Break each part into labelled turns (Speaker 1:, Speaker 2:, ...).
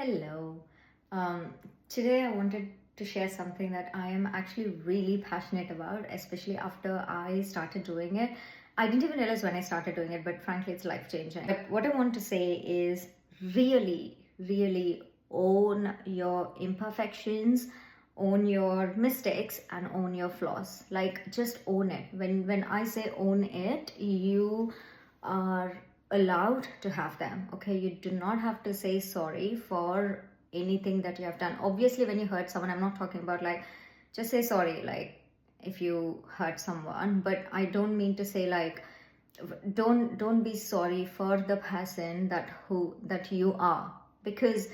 Speaker 1: Hello. Um, Today I wanted to share something that I am actually really passionate about, especially after I started doing it. I didn't even realize when I started doing it, but frankly, it's life changing. But what I want to say is really, really own your imperfections, own your mistakes, and own your flaws. Like, just own it. When I say own it, you are allowed to have them. Okay, you do not have to say sorry for anything that you have done. Obviously, when you hurt someone, I'm not talking about like just say sorry, like if you hurt someone, but I don't mean to say like don't be sorry for the person that you are, because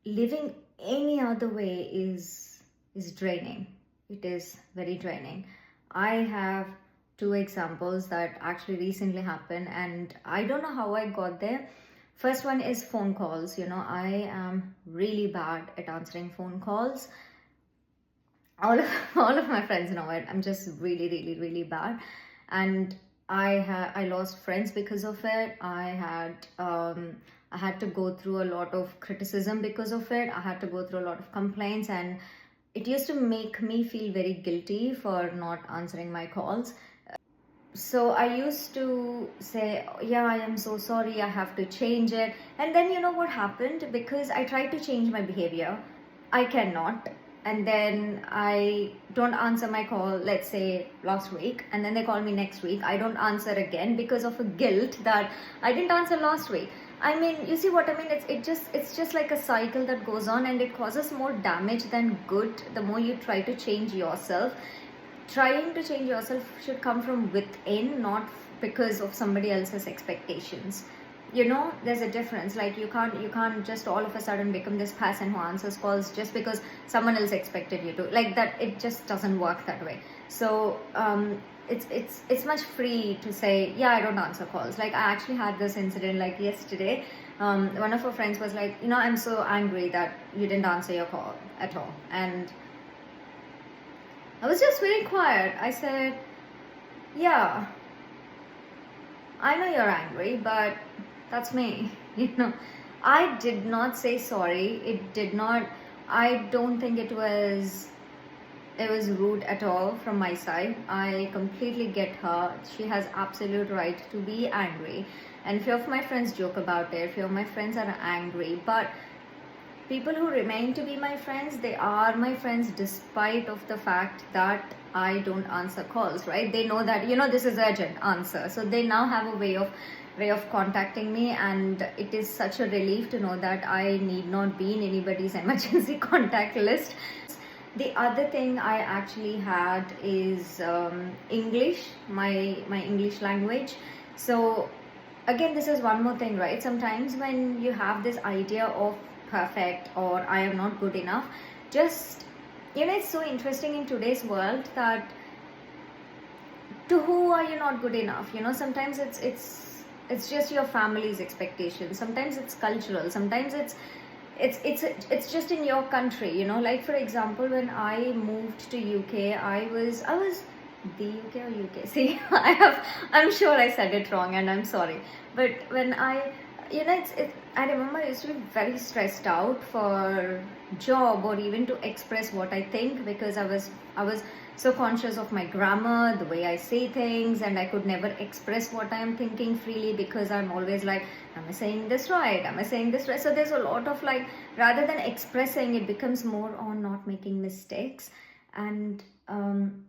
Speaker 1: living any other way is draining. It is very draining. I have two examples that actually recently happened, and I don't know how I got there. First one is phone calls. I am really bad at answering phone calls. All of all of my friends know it. I'm just really, really, really bad. And I lost friends because of it. I had to go through a lot of criticism because of it. I had to go through a lot of complaints, and it used to make me feel very guilty for not answering my calls. So I used to say, yeah, I am so sorry, I have to change it. And then you know what happened? Because I tried to change my behavior, I cannot. And then I don't answer my call, let's say last week, and then they call me next week. I don't answer again because of a guilt that I didn't answer last week. I mean, you see what I mean? It's just like a cycle that goes on, and it causes more damage than good the more you try to change yourself. Trying to change yourself should come from within, not because of somebody else's expectations. There's a difference. Like, you can't just all of a sudden become this person who answers calls just because someone else expected you to, like that. It just doesn't work that way. So it's much free to say, yeah, I don't answer calls. Like, I actually had this incident like yesterday. One of our friends was like, I'm so angry that you didn't answer your call at all. And I was just very quiet. I said, yeah, I know you're angry, but that's me. I did not say sorry. It did not, I don't think it was rude at all from my side. I completely get her. She has absolute right to be angry. And few of my friends joke about it. Few of my friends are angry, but people who remain to be my friends, they are my friends despite of the fact that I don't answer calls, right? They know that this is urgent, answer. So they now have a way of contacting me, and it is such a relief to know that I need not be in anybody's emergency contact list. The other thing I actually had is English, my English language. So again, this is one more thing, right? Sometimes when you have this idea of perfect or I am not good enough, just it's so interesting in today's world that to who are you not good enough? Sometimes it's just your family's expectations. Sometimes it's cultural. Sometimes it's just in your country. Like, for example, when I moved to UK, I was the UK or UK? See, I'm sure I said it wrong, and I'm sorry. But when I remember I used to be very stressed out for job or even to express what I think, because I was so conscious of my grammar, the way I say things, and I could never express what I'm thinking freely because I'm always like, am I saying this right? Am I saying this right? So there's a lot of like, rather than expressing, it becomes more on not making mistakes. And then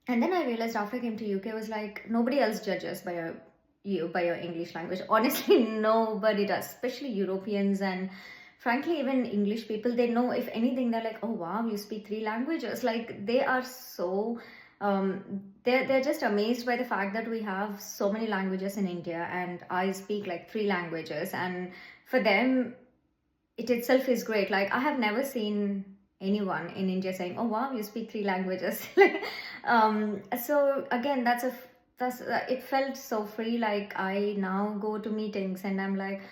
Speaker 1: I realized after I came to UK, was like, nobody else judges by your English language. Honestly, nobody does, especially Europeans, and frankly, even English people. They know, if anything, they're like, oh wow, you speak three languages. Like, they are so they're just amazed by the fact that we have so many languages in India, and I speak like three languages, and for them it itself is great. Like, I have never seen anyone in India saying, oh wow, you speak three languages. So again, that's it felt so free. Like, I now go to meetings and I'm like,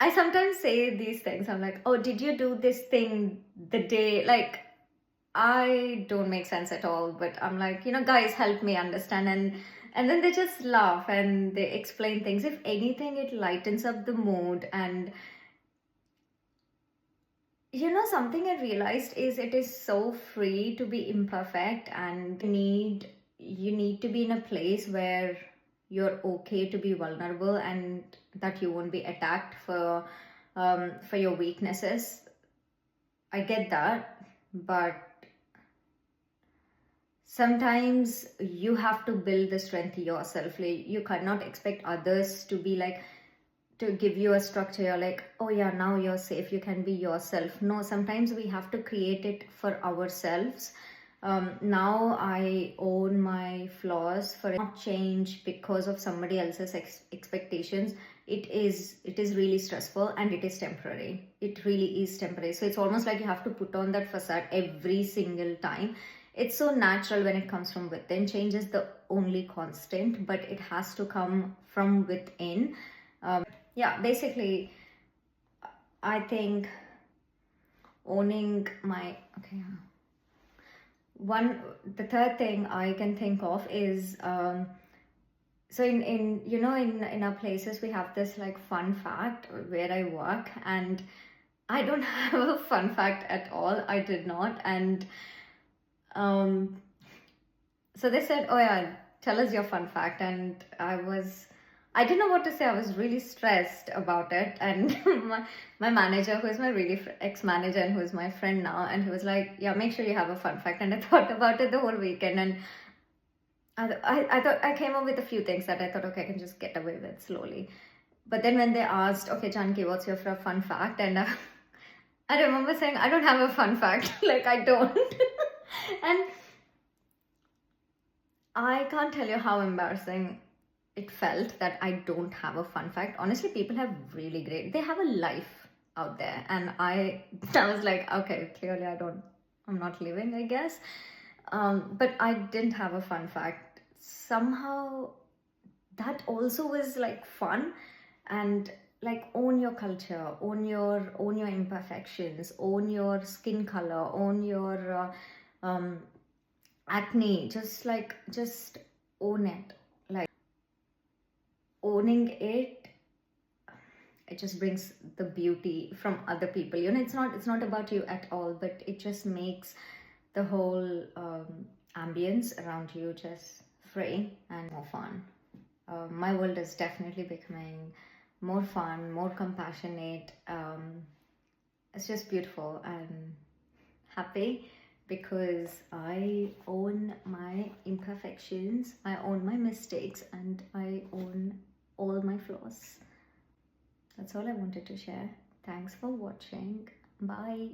Speaker 1: I sometimes say these things. I'm like, oh, did you do this thing the day? Like, I don't make sense at all, but I'm like, guys, help me understand. And then they just laugh and they explain things. If anything, it lightens up the mood. And something I realized is it is so free to be imperfect, and you need to be in a place where you're okay to be vulnerable and that you won't be attacked for your weaknesses. I get that, but sometimes you have to build the strength yourself. Like, you cannot expect others to be like, to give you a structure. You're like, oh yeah, now you're safe, you can be yourself. No, sometimes we have to create it for ourselves. Now I own my flaws, for it not change because of somebody else's expectations. It is really stressful, and it is temporary. It really is temporary. So it's almost like you have to put on that facade every single time. It's so natural when it comes from within. Change is the only constant, but it has to come from within. Yeah, basically, I think owning my, okay, yeah. The third thing I can think of is, so in our places we have this like fun fact where I work, and I don't have a fun fact at all. I did not. And so they said, oh yeah, tell us your fun fact. And I didn't know what to say. I was really stressed about it. And my manager, who is my really ex-manager and who is my friend now, and he was like, yeah, make sure you have a fun fact. And I thought about it the whole weekend, and I thought I came up with a few things that I thought, okay, I can just get away with slowly. But then when they asked, okay, Janki, what's your fun fact? And I remember saying, I don't have a fun fact. Like, I don't. And I can't tell you how embarrassing it felt that I don't have a fun fact. Honestly, people have really great, they have a life out there. And I was like, okay, clearly I'm not living, I guess. But I didn't have a fun fact. Somehow that also was like fun. And like, own your culture, own your imperfections, own your skin color, own your acne. Just own it. Like, owning it just brings the beauty from other people. It's not about you at all, but it just makes the whole ambience around you just free and more fun. My world is definitely becoming more fun, more compassionate. It's just beautiful. I'm happy because I own my imperfections, I own my mistakes, and I own all my flaws. That's all I wanted to share. Thanks for watching. Bye.